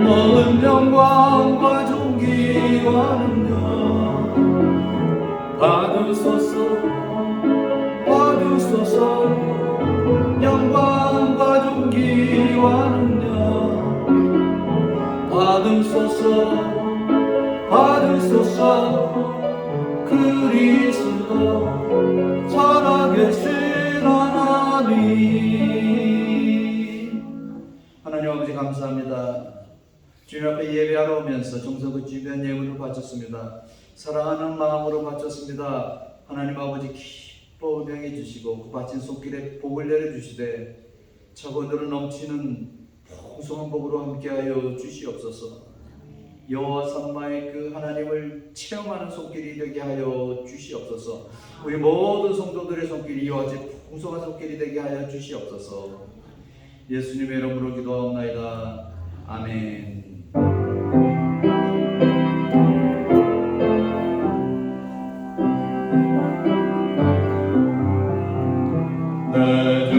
모든 영광과 존귀와 능력 받으소서 받으소서. 영광과 존귀와 능력 받으소서 받으소서. 그리스도 살아계신 하나님. 하나님 아버지 감사합니다. 주님 앞에 예배하러 오면서 정성을 주변 예물을 바쳤습니다. 사랑하는 마음으로 바쳤습니다. 하나님 아버지 기뻐 은행해 주시고 그 바친 손길에 복을 내려주시되 저건으로 넘치는 풍성한 복으로 함께하여 주시옵소서. 여호와 삼마의 그 하나님을 체험하는 손길이 되게 하여 주시옵소서. 우리 모든 성도들의 손길이 이와 같이 풍성한 손길이 되게 하여 주시옵소서. 예수님의 이름으로 기도하옵나이다. 아멘. 내 주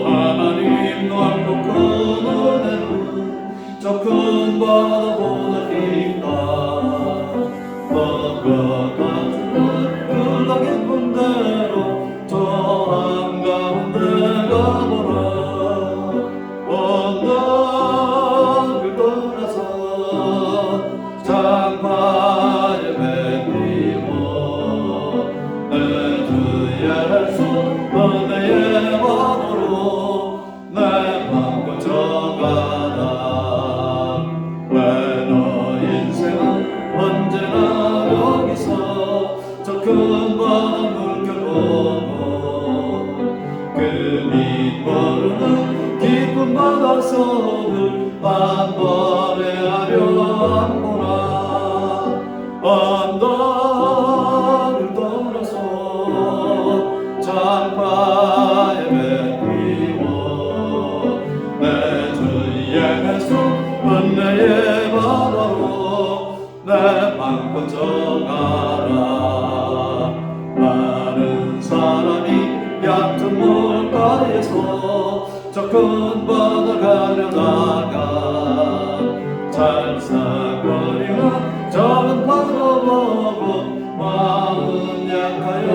하나님 넓고 큰 은혜는 저 큰 바다보다 깊다. 너가 가주는 그 깊은 대로 저 한가운데 가보라. 언덕을 떠나서 장마에 맺히고 내 주의 손 은혜의 번호로 내 맘 고쳐가라. 왜 너 인생은 언제나 여기서 저 큰 바다 물결보고 그 밑모르는 깊은 바닷속을 한 번에 하려 보나. 언덕을 떠나서 장마에 맺히고 내 주의 손 은혜의 바다로 내 맘 고쳐가라. 많은 사람이 얕은 물가에서 저 큰 바다 가려다가 잘싹거리는 작은 바다 보고 마음 약하여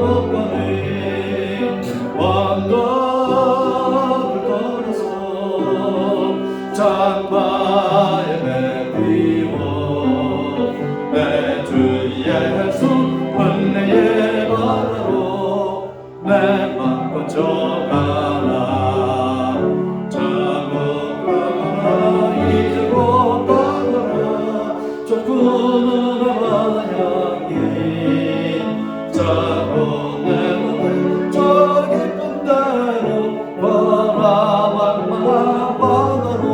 없거니. 언덕을 떠나서 장마에 맺히고 내 주의 손 은혜의 바다로 내 맘 고쳐가라. 자국하거나 잊고 가거나 조금은 향기 자고 내 몸을 저 깊은 데로 바라만 바다로.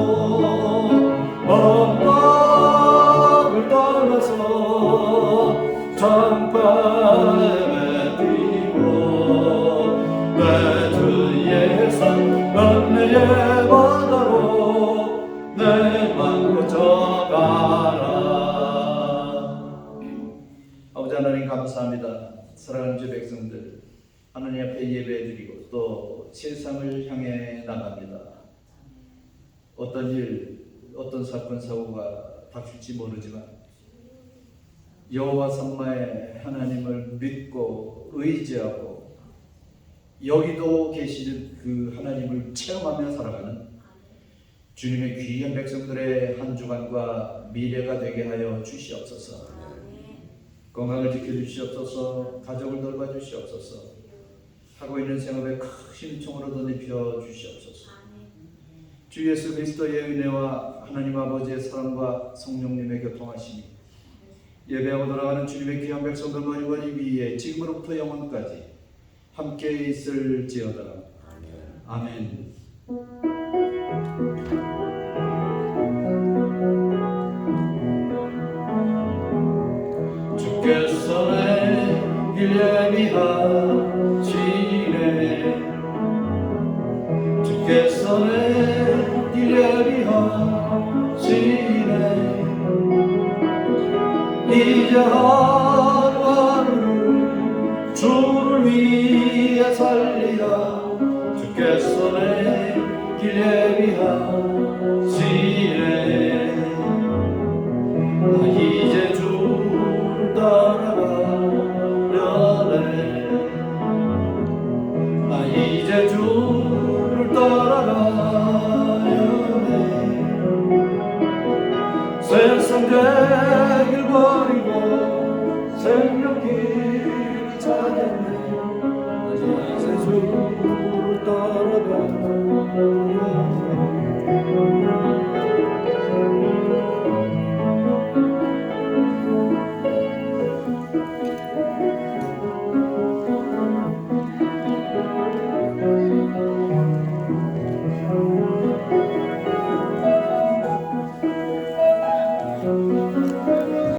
언덕을 떠나서 장바에 맺히고 내 주의 손 은혜의 바다로 내 맘 고쳐가라. 아버지 하나님 감사합니다. 사랑하는 주 백성들 하나님 앞에 예배드리고 또 세상을 향해 나갑니다. 어떤 일, 어떤 사건 사고가 닥칠지 모르지만 여호와 삼마의 하나님을 믿고 의지하고 여기도 계시는 그 하나님을 체험하며 살아가는 주님의 귀한 백성들의 한 주간과 미래가 되게 하여 주시옵소서. 건강을 지켜주시옵소서. 가족을 돌봐주시옵소서. 하고 있는 생업에 크신 총으로 덧입혀 주시옵소서. 주 예수 그리스도의 은혜와 하나님 아버지의 사랑과 성령님의 교통하심이 예배하고 돌아가는 주님의 귀한 백성들 머리 위에 지금으로부터 영원까지 함께 있을지어다. 아멘. 주께서 내 길 예비하시네. 주께서 내 길 예비하시네. 이제 하루하루 주를 위해 살리라. 주께서 내 길 예비하시네. 나 이제 주를 따라가려네. 나 이제 주를 따라가려네. 세상 되길 버리고 생명길 찾았네. 나 이제 주를 따라가려네.